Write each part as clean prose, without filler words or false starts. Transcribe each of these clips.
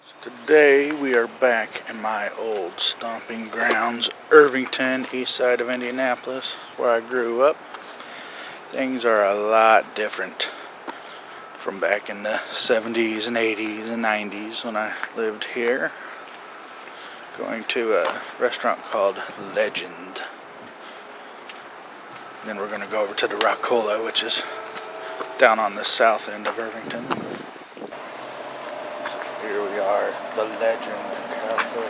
Today we are back in my old stomping grounds, Irvington, east side of Indianapolis, where I grew up. Things are a lot different from back in the 70s and 80s and 90s when I lived here. Going to a restaurant called Legend. Then we're going to go over to the Kile, which is down on the south end of Irvington. Here we are, the Legend Cafe.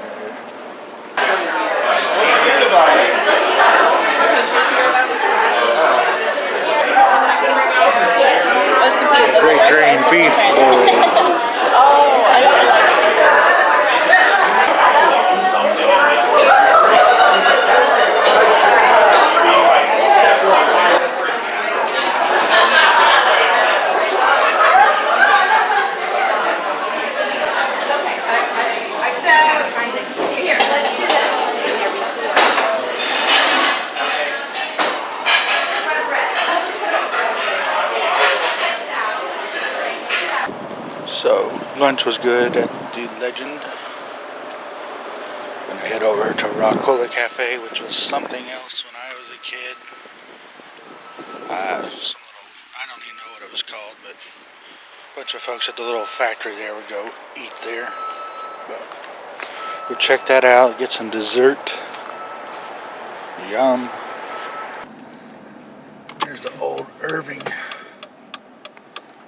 Great grain beef bowl. Oh, I don't know. So, lunch was good at the Legend. Gonna head over to Kile Cafe, which was something else when I was a kid. I don't even know what it was called, but a bunch of folks at the little factory there would go eat there. But we'll check that out, get some dessert. Yum. Here's the old Irving.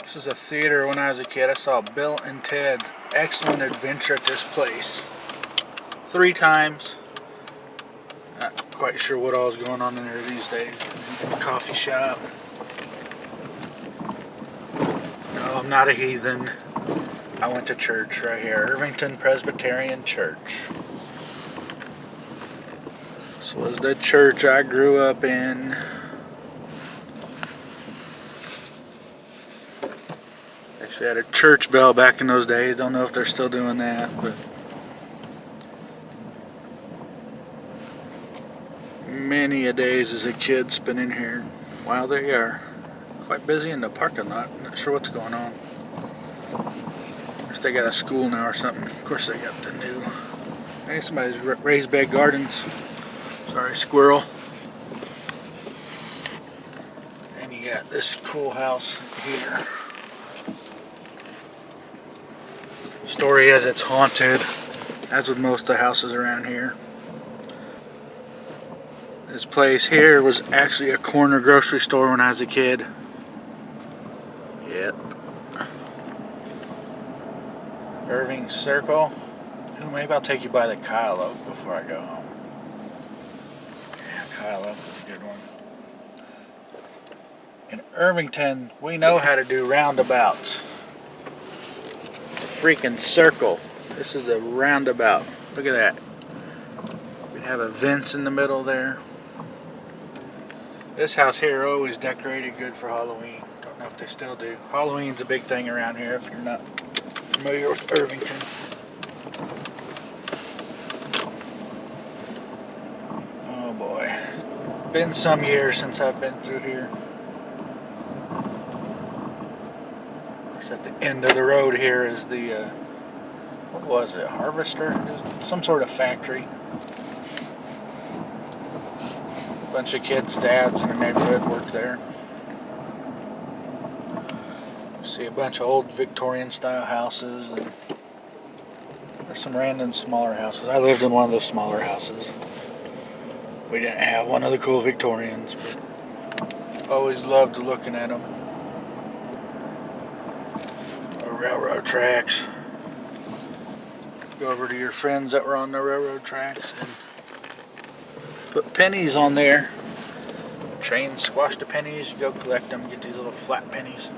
This is a theater. When I was a kid, I saw Bill and Ted's Excellent Adventure at this place 3 times. Not quite sure what all is going on in there these days. Coffee shop. No, I'm not a heathen. I went to church right here. Irvington Presbyterian Church. This was the church I grew up in. They had a church bell back in those days. Don't know if they're still doing that, but many a days as a kid spent in here. Wow, they are quite busy in the parking lot. Not sure what's going on. If they got a school now or something. Of course they got the new. Hey, somebody's raised bed gardens. Sorry, squirrel. And you got this cool house here. Story is it's haunted, as with most of the houses around here. This place here was actually a corner grocery store when I was a kid. Yep. Irving Circle. Ooh, maybe I'll take you by the Kile before I go home. Yeah, Kile is a good one. In Irvington, we know how to do roundabouts. Freaking circle. This is a roundabout. Look at that. We have events in the middle there. This house here always decorated good for Halloween. Don't know if they still do. Halloween's a big thing around here if you're not familiar with Irvington. Oh boy. It's been some years since I've been through here. At the end of the road here is the, what was it, harvester? Some sort of factory. A bunch of kids' dads in the neighborhood work there. You see a bunch of old Victorian style houses, and there's some random smaller houses. I lived in one of the smaller houses. We didn't have one of the cool Victorians, but always loved looking at them. Railroad tracks. Go over to your friends that were on the railroad tracks and put pennies on there. Trains squash the pennies, you go collect them, get these little flat pennies.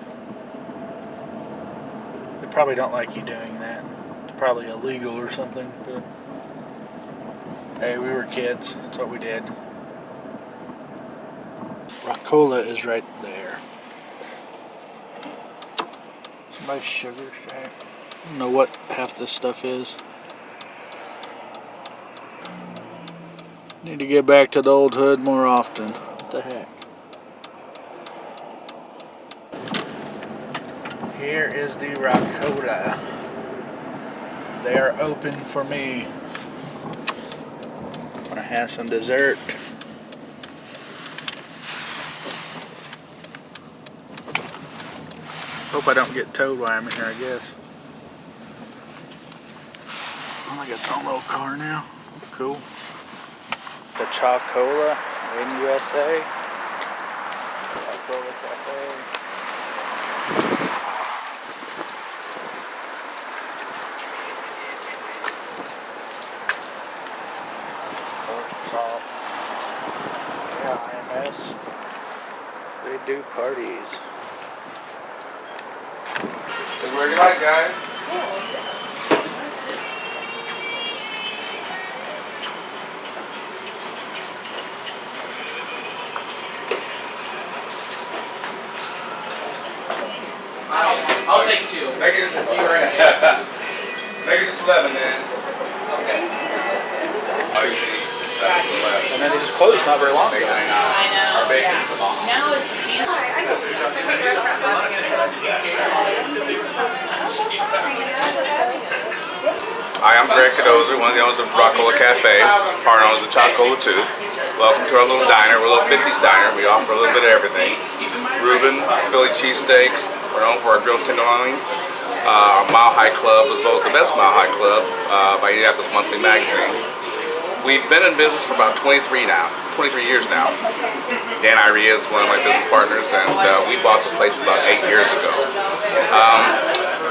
They probably don't like you doing that. It's probably illegal or something, but hey, we were kids, that's what we did. Kile is right there. Somebody's sugar shack. I don't know what half this stuff is. Need to get back to the old hood more often. What the heck? Here is the Kile. They are open for me. I have some dessert. Hope I don't get towed while I'm in here, I guess. Oh, I got my own little car now. Cool. The Chocola in USA. Chocola Cafe. Salt. Yeah, IMS. They do parties. So where you like, guys? I'll take 2. Make it just, make it just 11, man. Okay. Oh, you see. That's 11. And then they just closed not very long ago. I know. Our bacon's the bomb. Now it's Hi, I'm Greg Cadoza, one of the owners of Chocola Cafe, partner owners of Chocola 2. Welcome to our little diner. We're a little 50s diner. We offer a little bit of everything. Reuben's, Philly cheesesteaks. We're known for our grilled tenderloin. Our Mile High Club is both the best Mile High Club by Indianapolis Monthly Magazine. We've been in business for about 23 years now. Dan Iria is one of my business partners, and we bought the place about 8 years ago.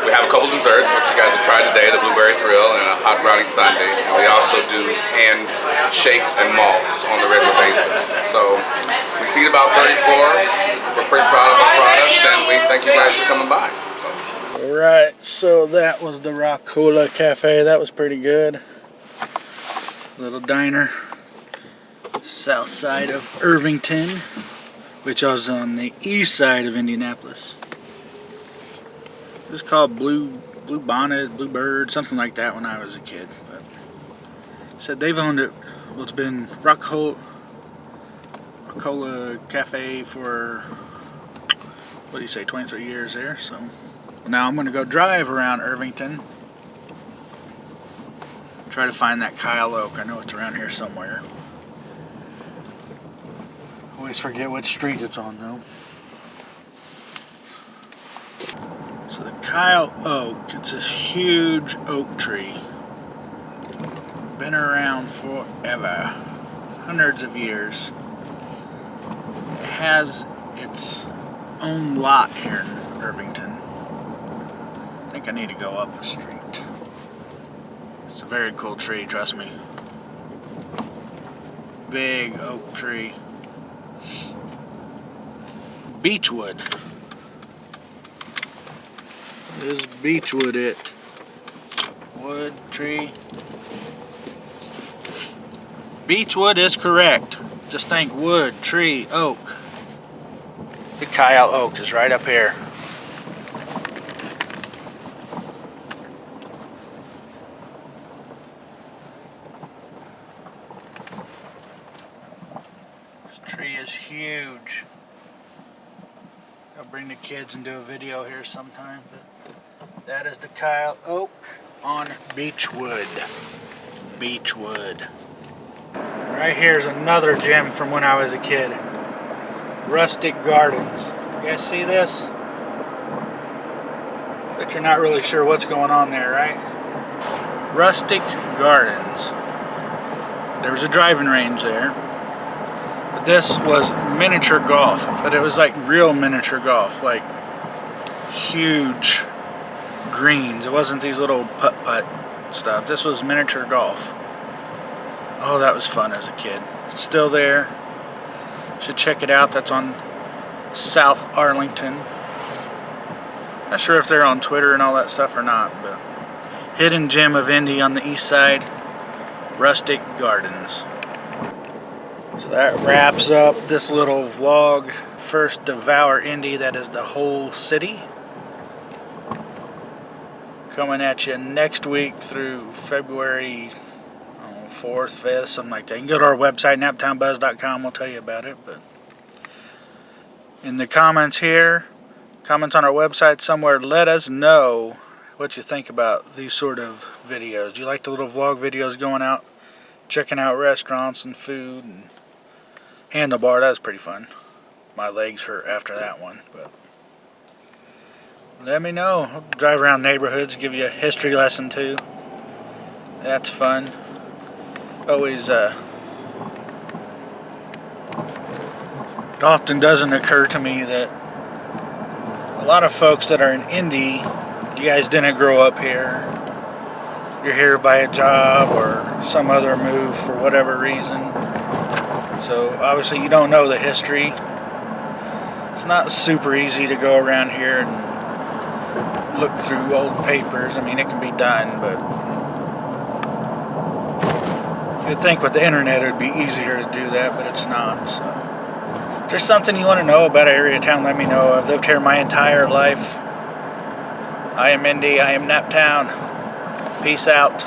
We have a couple desserts, which you guys have tried today, the Blueberry Thrill and a Hot Brownie Sundae. And we also do hand shakes and malts on a regular basis. So we seat about 34. We're pretty proud of our product, and we thank you guys for coming by. Alright, so that was the Chocola Cafe. That was pretty good. Little diner. South side of Irvington, which was on the east side of Indianapolis. It was called Blue Bonnet, Bluebird, something like that when I was a kid. But said they've owned it. Well, it's been Chocola Cafe for, what do you say, 23 years there. So now I'm going to go drive around Irvington. Try to find that Kile Oak. I know it's around here somewhere. Always forget what street it's on though. So the Kile Oak, it's this huge oak tree. Been around forever. Hundreds of years. It has its own lot here in Irvington. I think I need to go up the street. It's a very cool tree, trust me. Big oak tree. Beechwood. Is beechwood it? Wood, tree. Beechwood is correct. Just think wood, tree, oak. The Kile Oak is right up here. This tree is huge. I'll bring the kids and do a video here sometime. But that is the Kile Oak on Beechwood. Beechwood. Right here's another gem from when I was a kid. Rustic Gardens. You guys see this? But you're not really sure what's going on there, right? Rustic Gardens. There was a driving range there. But this was miniature golf. But it was like real miniature golf. Like huge greens. It wasn't these little putt-putt stuff. This was miniature golf. Oh, that was fun as a kid. It's still there. Should check it out. That's on South Arlington. Not sure if they're on Twitter and all that stuff or not, but hidden gem of Indy on the east side. Rustic Gardens. So that wraps up this little vlog. First Devour Indy, that is the whole city. Coming at you next week through February 4th, 5th, something like that. You can go to our website, NaptownBuzz.com. We'll tell you about it. But in the comments here, comments on our website somewhere, let us know what you think about these sort of videos. Do you like the little vlog videos going out, checking out restaurants and food and Handlebar? That was pretty fun. My legs hurt after that one, but let me know. I'll drive around neighborhoods, give you a history lesson too. That's fun. Always, it often doesn't occur to me that a lot of folks that are in Indy, you guys didn't grow up here. You're here by a job or some other move for whatever reason. So obviously you don't know the history. It's not super easy to go around here and look through old papers. I mean, it can be done, but you'd think with the internet it would be easier to do that, but it's not. So if there's something you want to know about an area of town, let me know. I've lived here my entire life. I am Indy. I am Naptown. Peace out.